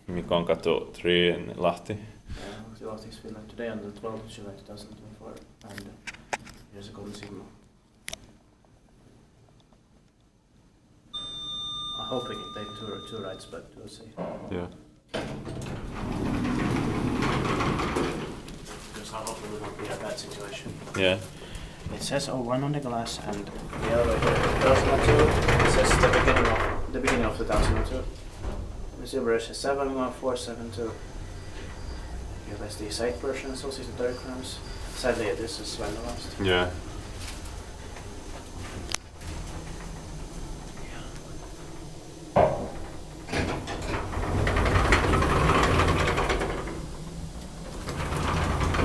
Mikonkatu 3 in Lahti. To Lahti, Finland today on the 12th of July 2024, and here's a golden signal. I hope we can take two rides, but we'll see. Yeah. Because hopefully we won't be in a bad situation. Yeah. It says 01 on the glass, and the elevator 1002. It says the beginning of 2002. The silver is 71472. Yeah, that's the site version, so 60 diagrams. Sadly, this is vandalized. Yeah.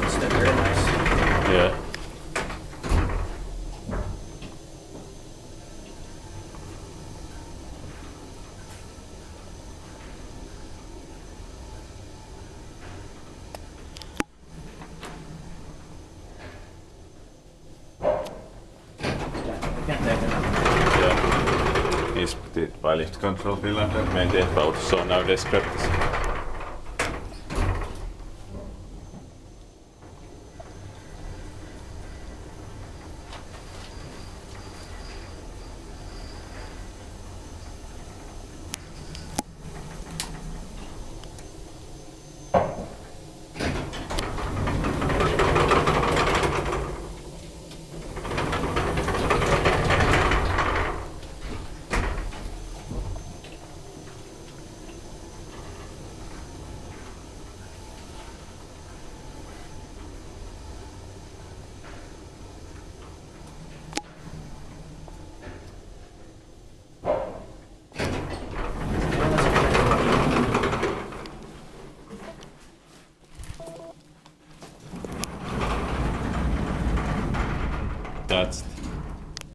It's very nice. Yeah. Inspected by Lift Control Finland and maintained by also nowadays practice. That's